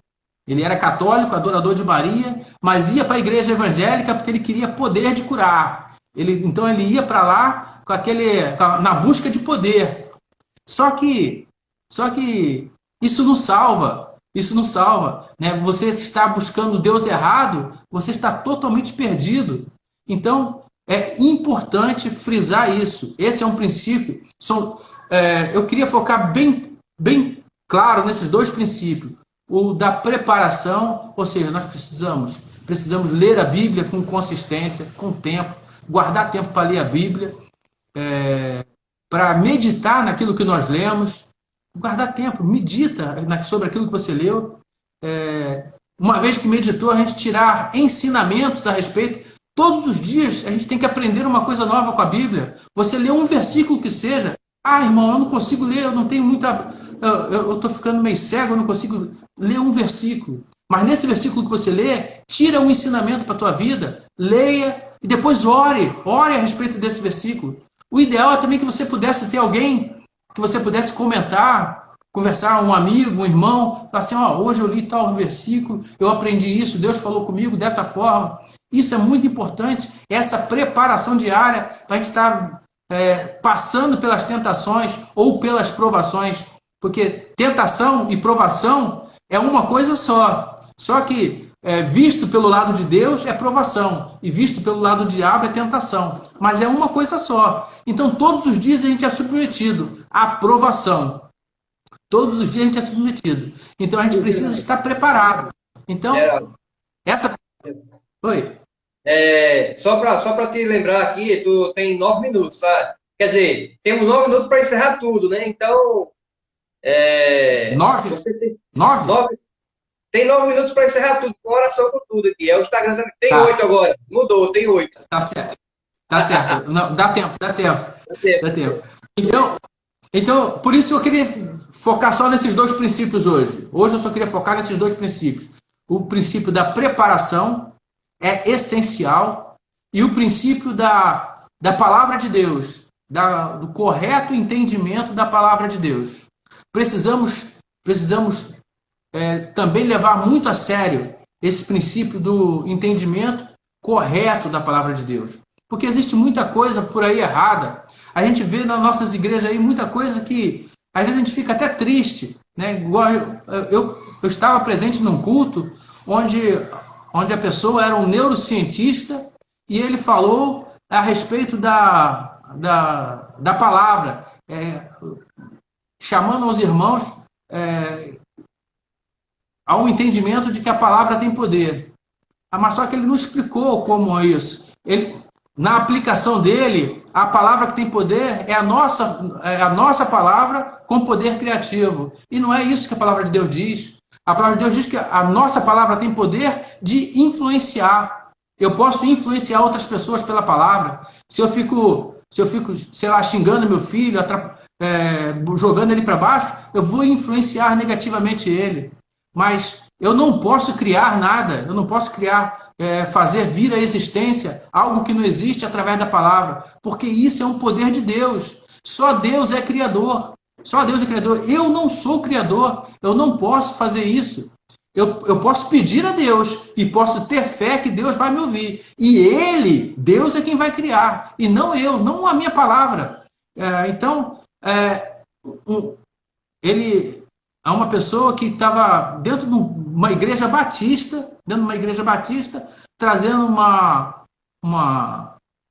Ele era católico, adorador de Maria, mas ia para a igreja evangélica porque ele queria poder de curar. Então ele ia para lá na busca de poder. Só que isso não salva. Isso não salva, né? Você está buscando Deus errado, você está totalmente perdido. Então, é importante frisar isso. Esse é um princípio. Eu queria focar bem claro nesses dois princípios. O da preparação, ou seja, nós precisamos ler a Bíblia com consistência, com tempo, guardar tempo para ler a Bíblia, para meditar naquilo que nós lemos, guardar tempo, medita sobre aquilo que você leu. Uma vez que meditou, a gente tirar ensinamentos a respeito. Todos os dias a gente tem que aprender uma coisa nova com a Bíblia. Você lê um versículo que seja, irmão, eu não consigo ler, eu não tenho muita... Eu estou ficando meio cego, eu não consigo ler um versículo. Mas nesse versículo que você lê, tira um ensinamento para a tua vida, leia e depois ore a respeito desse versículo. O ideal é também que você pudesse ter alguém que você pudesse conversar, um amigo, um irmão, falar assim, hoje eu li tal versículo, eu aprendi isso, Deus falou comigo dessa forma. Isso é muito importante, essa preparação diária para a gente estar passando pelas tentações ou pelas provações, porque tentação e provação é uma coisa só que visto pelo lado de Deus é provação, e visto pelo lado do diabo é tentação, mas é uma coisa só. Então todos os dias a gente é submetido à provação, todos os dias a gente é submetido, então a gente precisa estar preparado. Então, essa... Oi?
Só para te lembrar aqui, tu tem 9 minutos, sabe? Quer dizer, temos 9 minutos para encerrar tudo, né? Então...
9?
Você tem
9?
Tem 9 minutos para encerrar tudo, com oração com tudo aqui. O Instagram tem 8 agora. Mudou, tem 8.
Tá certo. Não, dá tempo. Então, por isso eu queria focar só nesses dois princípios hoje. Hoje eu só queria focar nesses dois princípios. O princípio da preparação é essencial e o princípio da palavra de Deus, do correto entendimento da palavra de Deus. Precisamos também levar muito a sério esse princípio do entendimento correto da palavra de Deus. Porque existe muita coisa por aí errada. A gente vê nas nossas igrejas aí muita coisa que às vezes a gente fica até triste, né? Igual eu estava presente num culto onde a pessoa era um neurocientista e ele falou a respeito da palavra, chamando os irmãos a um entendimento de que a palavra tem poder. Mas só que ele não explicou como é isso. Na aplicação dele, a palavra que tem poder é a nossa palavra com poder criativo. E não é isso que a palavra de Deus diz. A palavra de Deus diz que a nossa palavra tem poder de influenciar. Eu posso influenciar outras pessoas pela palavra. Se eu fico, sei lá, xingando meu filho, jogando ele para baixo, eu vou influenciar negativamente ele. Mas eu não posso criar nada, eu não posso fazer vir à existência algo que não existe através da palavra, porque isso é um poder de Deus. Só Deus é criador. Só Deus é criador. Eu não sou criador, eu não posso fazer isso. Eu posso pedir a Deus e posso ter fé que Deus vai me ouvir. E Deus é quem vai criar, e não eu, não a minha palavra. Ele é uma pessoa que estava dentro de uma igreja batista, trazendo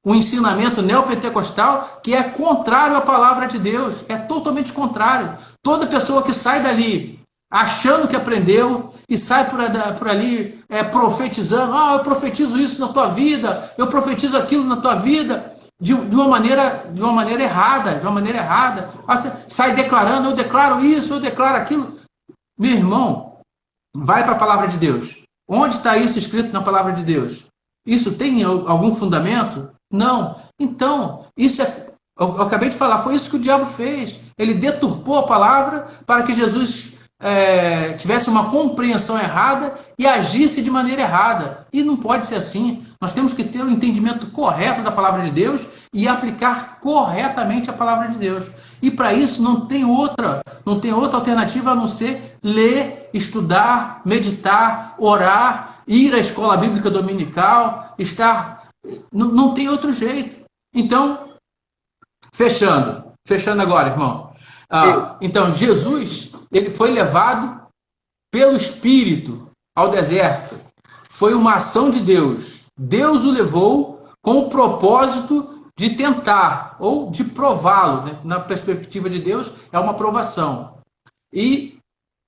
um ensinamento neopentecostal que é contrário à palavra de Deus, é totalmente contrário. Toda pessoa que sai dali achando que aprendeu e sai por ali profetizando, eu profetizo isso na tua vida, eu profetizo aquilo na tua vida, de uma maneira errada, sai declarando, eu declaro isso, eu declaro aquilo. Meu irmão, vai para a palavra de Deus. Onde está isso escrito na palavra de Deus? Isso tem algum fundamento? Não. Então, eu acabei de falar, foi isso que o diabo fez. Ele deturpou a palavra para que Jesus tivesse uma compreensão errada e agisse de maneira errada. E não pode ser assim. Nós temos que ter o entendimento correto da palavra de Deus e aplicar corretamente a palavra de Deus. E para isso não tem outra alternativa a não ser ler, estudar, meditar, orar, ir à escola bíblica dominical, estar. Não tem outro jeito. Então, fechando agora, irmão. Então, Jesus, ele foi levado pelo Espírito ao deserto. Foi uma ação de Deus. Deus o levou com o propósito de tentar ou de prová-lo, né? Na perspectiva de Deus, é uma provação. E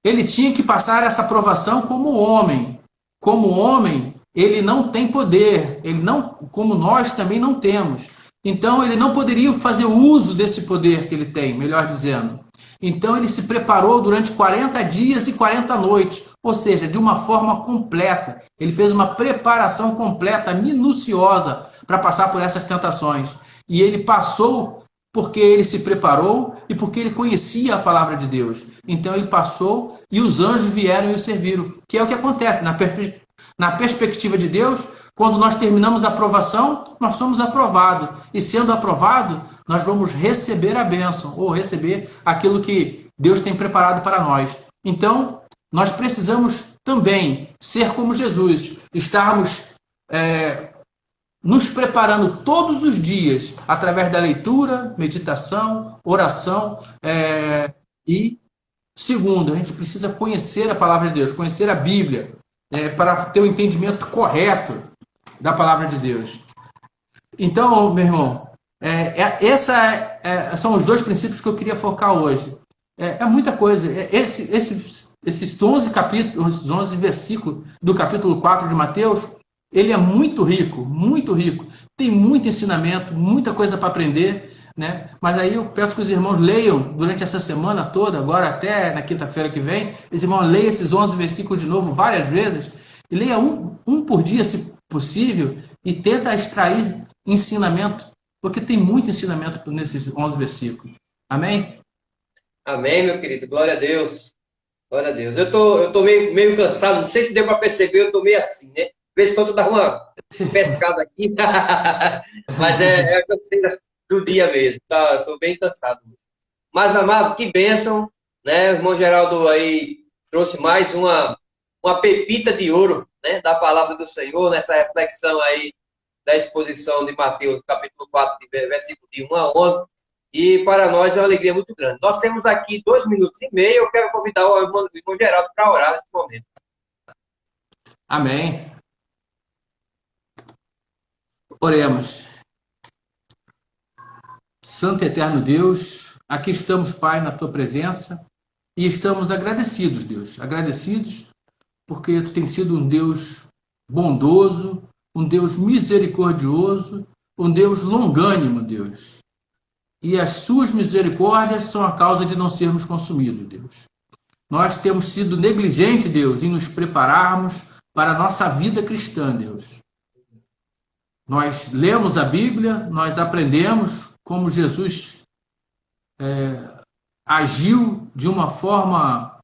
ele tinha que passar essa provação como homem. Como homem, ele não tem poder, ele não, como nós também não temos. Então, ele não poderia fazer uso desse poder que ele tem, melhor dizendo. Então, ele se preparou durante 40 dias e 40 noites, ou seja, de uma forma completa. Ele fez uma preparação completa, minuciosa, para passar por essas tentações. E ele passou porque ele se preparou e porque ele conhecia a palavra de Deus. Então, ele passou e os anjos vieram e o serviram, que é o que acontece na perspectiva de Deus. Quando nós terminamos a aprovação, nós somos aprovados. E sendo aprovado, nós vamos receber a bênção, ou receber aquilo que Deus tem preparado para nós. Então, nós precisamos também ser como Jesus, estarmos nos preparando todos os dias, através da leitura, meditação, oração. E, segundo, a gente precisa conhecer a palavra de Deus, conhecer a Bíblia, para ter o entendimento correto da palavra de Deus. Então, meu irmão, são os dois princípios que eu queria focar hoje. É muita coisa. Esses 11 capítulos, os 11 versículos do capítulo 4 de Mateus, ele é muito rico, muito rico. Tem muito ensinamento, muita coisa para aprender, né? Mas aí eu peço que os irmãos leiam durante essa semana toda, agora até na quinta-feira que vem, os irmãos leiam esses 11 versículos de novo várias vezes, e leia um por dia, se possível, e tenta extrair ensinamento, porque tem muito ensinamento nesses 11 versículos. Amém?
Amém, meu querido. Glória a Deus. Glória a Deus. Eu tô meio cansado, não sei se deu para perceber, eu tô meio assim, né? De vez em quando eu dava uma pescada aqui, mas é a canseira do dia mesmo, tá? Tô bem cansado. Mas, amado, que bênção, né? O irmão Geraldo aí trouxe mais uma pepita de ouro, né? Da palavra do Senhor, nessa reflexão aí da exposição de Mateus, capítulo 4, versículo de 1 a 11. E para nós é uma alegria muito grande. Nós temos aqui 2 minutos e meio. Eu quero convidar o irmão Geraldo para orar nesse momento.
Amém. Oremos. Santo e eterno Deus, aqui estamos, Pai, na Tua presença e estamos agradecidos, Deus. Agradecidos porque Tu tens sido um Deus bondoso, um Deus misericordioso, um Deus longânimo, Deus. E as Suas misericórdias são a causa de não sermos consumidos, Deus. Nós temos sido negligentes, Deus, em nos prepararmos para a nossa vida cristã, Deus. Nós lemos a Bíblia, nós aprendemos como Jesus agiu de uma forma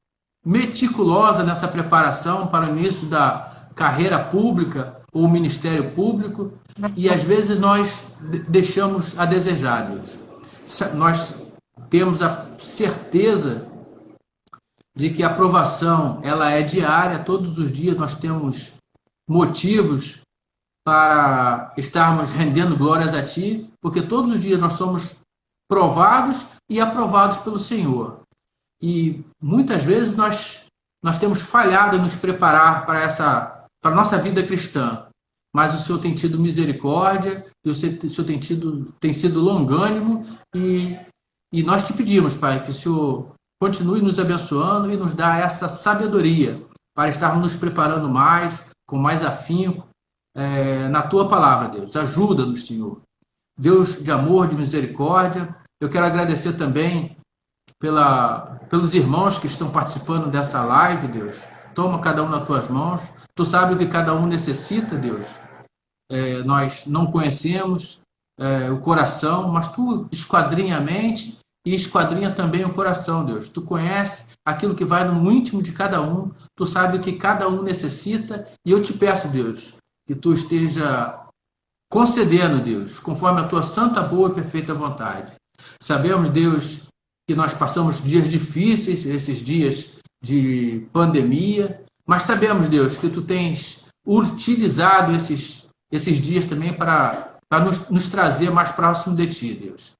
meticulosa nessa preparação para o início da carreira pública ou ministério público, e às vezes nós deixamos a desejar, Deus. Nós temos a certeza de que a aprovação ela é diária, todos os dias nós temos motivos para estarmos rendendo glórias a Ti, porque todos os dias nós somos provados e aprovados pelo Senhor. E muitas vezes nós temos falhado em nos preparar para a nossa vida cristã, mas o Senhor tem tido misericórdia, e o Senhor tem sido longânimo, e nós te pedimos, Pai, que o Senhor continue nos abençoando e nos dá essa sabedoria para estarmos nos preparando mais, com mais afinco, na Tua palavra, Deus. Ajuda-nos, Senhor. Deus de amor, de misericórdia. Eu quero agradecer também pelos irmãos que estão participando dessa live, Deus. Toma cada um nas Tuas mãos. Tu sabes o que cada um necessita, Deus. Nós não conhecemos o coração, mas Tu esquadrinha a mente e esquadrinha também o coração, Deus. Tu conhece aquilo que vai no íntimo de cada um. Tu sabe o que cada um necessita. E eu te peço, Deus, que Tu esteja concedendo, Deus, conforme a Tua santa, boa e perfeita vontade. Sabemos, Deus, que nós passamos dias difíceis, esses dias de pandemia, mas sabemos, Deus, que Tu tens utilizado esses dias também para nos trazer mais próximo de Ti, Deus.